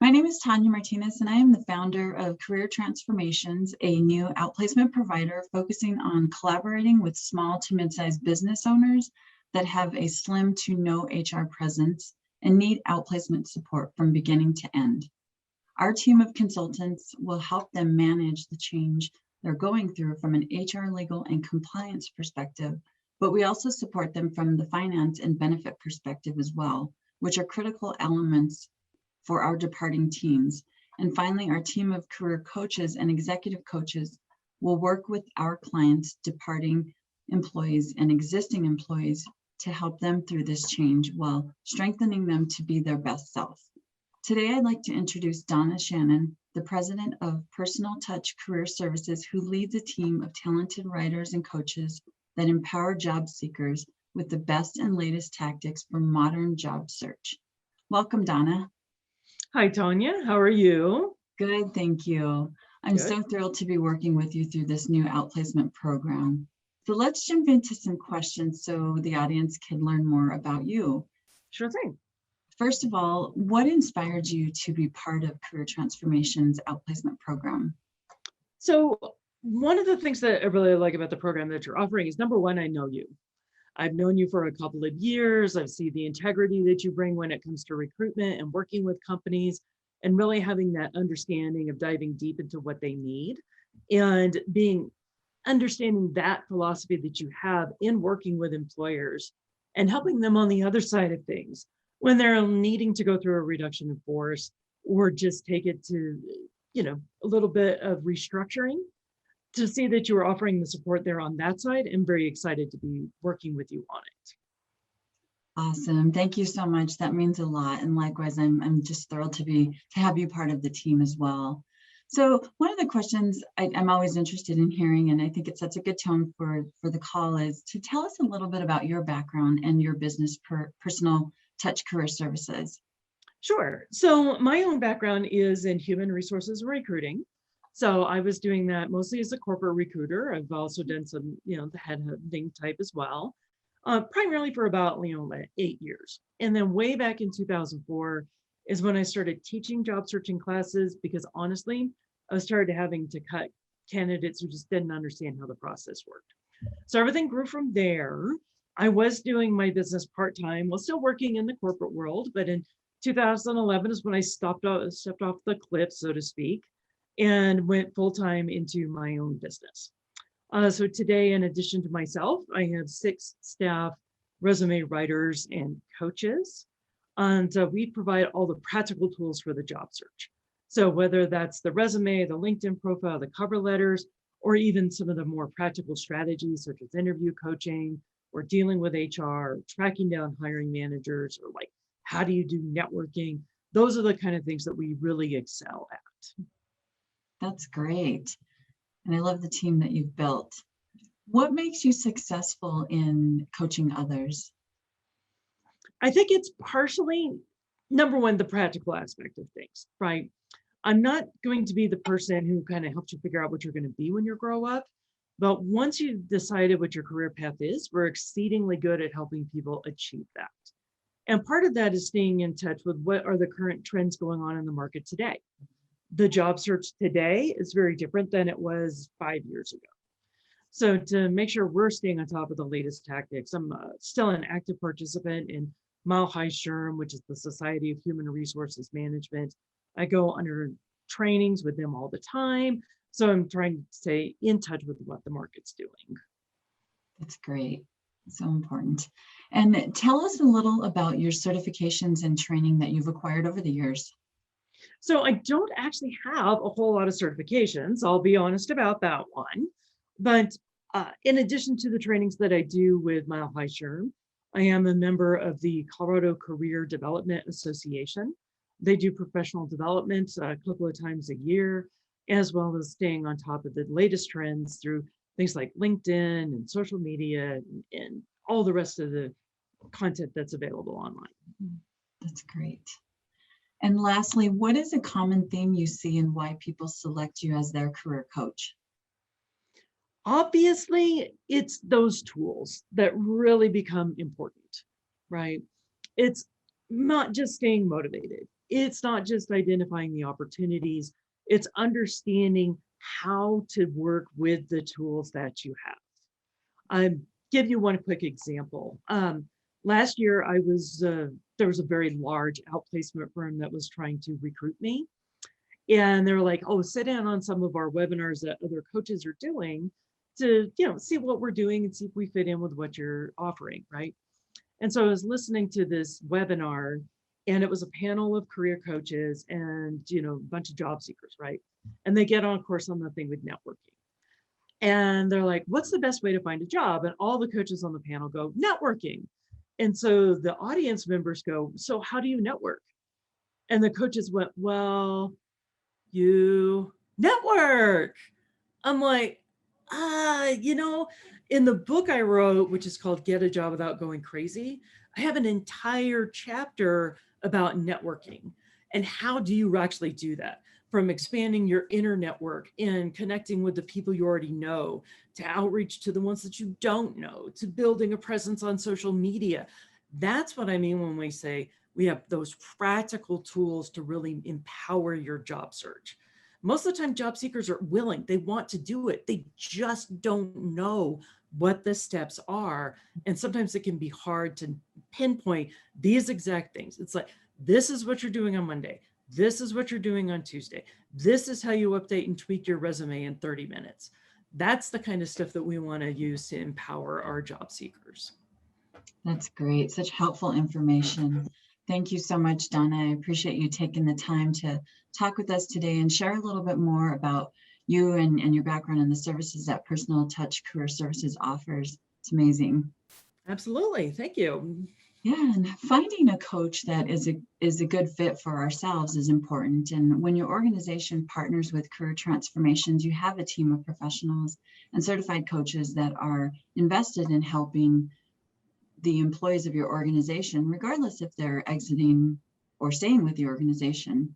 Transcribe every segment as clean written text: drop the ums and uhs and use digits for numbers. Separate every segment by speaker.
Speaker 1: My name is Tanya Martinez, and I am the founder of Career Transformations, a new outplacement provider focusing on collaborating with small to mid-sized business owners that have a slim to no HR presence and need outplacement support from beginning to end. Our team of consultants will help them manage the change they're going through from an HR, legal, and compliance perspective, but we also support them from the finance and benefit perspective as well, which are critical elements for our departing teams. And finally, our team of career coaches and executive coaches will work with our clients, departing employees and existing employees to help them through this change while strengthening them to be their best self. Today, I'd like to introduce Donna Shannon, the president of Personal Touch Career Services, who leads a team of talented writers and coaches that empower job seekers with the best and latest tactics for modern job search. Welcome, Donna.
Speaker 2: Hi, Tanya. How are you?
Speaker 1: Good, thank you. I'm
Speaker 2: Good.
Speaker 1: so thrilled to be working with you through this new outplacement program. So let's jump into some questions so the audience can learn more about you.
Speaker 2: Sure thing.
Speaker 1: First of all, what inspired you to be part of Career Transformations outplacement program?
Speaker 2: So one of the things that I really like about the program that you're offering is, number one, I know you. I've known you for a couple of years. I've seen the integrity that you bring when it comes to recruitment and working with companies and really having that understanding of diving deep into what they need and understanding that philosophy that you have in working with employers and helping them on the other side of things when they're needing to go through a reduction in force or just take it to, a little bit of restructuring. To see that you are offering the support there on that side, I'm very excited to be working with you on it.
Speaker 1: Awesome. Thank you so much. That means a lot. And likewise, I'm just thrilled to have you part of the team as well. So one of the questions I'm always interested in hearing, and I think it sets a good tone for the call, is to tell us a little bit about your background and your business, Personal Touch Career Services.
Speaker 2: Sure. So my own background is in human resources and recruiting. So I was doing that mostly as a corporate recruiter. I've also done some, the headhunting type as well, primarily for about, 8 years. And then way back in 2004 is when I started teaching job searching classes because honestly, I started having to cut candidates who just didn't understand how the process worked. So everything grew from there. I was doing my business part-time while still working in the corporate world, but in 2011 is when I stepped off the cliff, so to speak, and went full-time into my own business. So today, in addition to myself, I have 6 staff resume writers and coaches. And we provide all the practical tools for the job search. So whether that's the resume, the LinkedIn profile, the cover letters, or even some of the more practical strategies such as interview coaching or dealing with HR, tracking down hiring managers, or like how do you do networking? Those are the kind of things that we really excel at.
Speaker 1: That's great. And I love the team that you've built. What makes you successful in coaching others?
Speaker 2: I think it's partially, number one, the practical aspect of things, right? I'm not going to be the person who kind of helps you figure out what you're going to be when you grow up. But once you've decided what your career path is, we're exceedingly good at helping people achieve that. And part of that is staying in touch with what are the current trends going on in the market today. The job search today is very different than it was 5 years ago. So to make sure we're staying on top of the latest tactics, I'm still an active participant in Mile High SHRM, which is the Society of Human Resources Management. I go under trainings with them all the time. So I'm trying to stay in touch with what the market's doing.
Speaker 1: That's great. So important. And tell us a little about your certifications and training that you've acquired over the years.
Speaker 2: So I don't actually have a whole lot of certifications. I'll be honest about that one. But in addition to the trainings that I do with Mile High SHRM, I am a member of the Colorado Career Development Association. They do professional development a couple of times a year, as well as staying on top of the latest trends through things like LinkedIn and social media and all the rest of the content that's available online.
Speaker 1: That's great. And lastly, what is a common theme you see in why people select you as their career coach?
Speaker 2: Obviously, it's those tools that really become important, right? It's not just staying motivated. it's not just identifying the opportunities, it's understanding how to work with the tools that you have. I'll give you one quick example. Last year, there was a very large outplacement firm that was trying to recruit me. And they're like, oh, sit in on some of our webinars that other coaches are doing to, see what we're doing and see if we fit in with what you're offering, right? And so I was listening to this webinar, and it was a panel of career coaches and, a bunch of job seekers, right? And they get on course on the thing with networking. And they're like, what's the best way to find a job? And all the coaches on the panel go, networking. And so the audience members go, so how do you network? And the coaches went, well, you network. I'm like, in the book I wrote, which is called Get a Job Without Going Crazy, I have an entire chapter about networking and how do you actually do that, from expanding your inner network and connecting with the people you already know, to outreach to the ones that you don't know, to building a presence on social media. That's what I mean when we say we have those practical tools to really empower your job search. Most of the time, job seekers are willing, they want to do it. They just don't know what the steps are. And sometimes it can be hard to pinpoint these exact things. It's like, this is what you're doing on Monday. This is what you're doing on Tuesday. This is how you update and tweak your resume in 30 minutes. That's the kind of stuff that we want to use to empower our job seekers.
Speaker 1: That's great. Such helpful information. Thank you so much, Donna. I appreciate you taking the time to talk with us today and share a little bit more about you and your background and the services that Personal Touch Career Services offers. It's amazing.
Speaker 2: Absolutely. Thank you.
Speaker 1: Yeah, and finding a coach that is a good fit for ourselves is important. And when your organization partners with Career Transformations, you have a team of professionals and certified coaches that are invested in helping the employees of your organization, regardless if they're exiting or staying with the organization.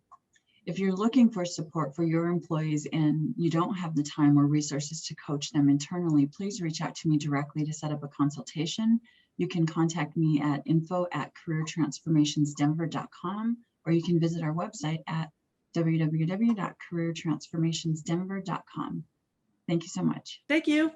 Speaker 1: If you're looking for support for your employees and you don't have the time or resources to coach them internally, please reach out to me directly to set up a consultation. You can contact me at info@careertransformationsdenver.com, or you can visit our website at www.careertransformationsdenver.com. Thank you so much.
Speaker 2: Thank you.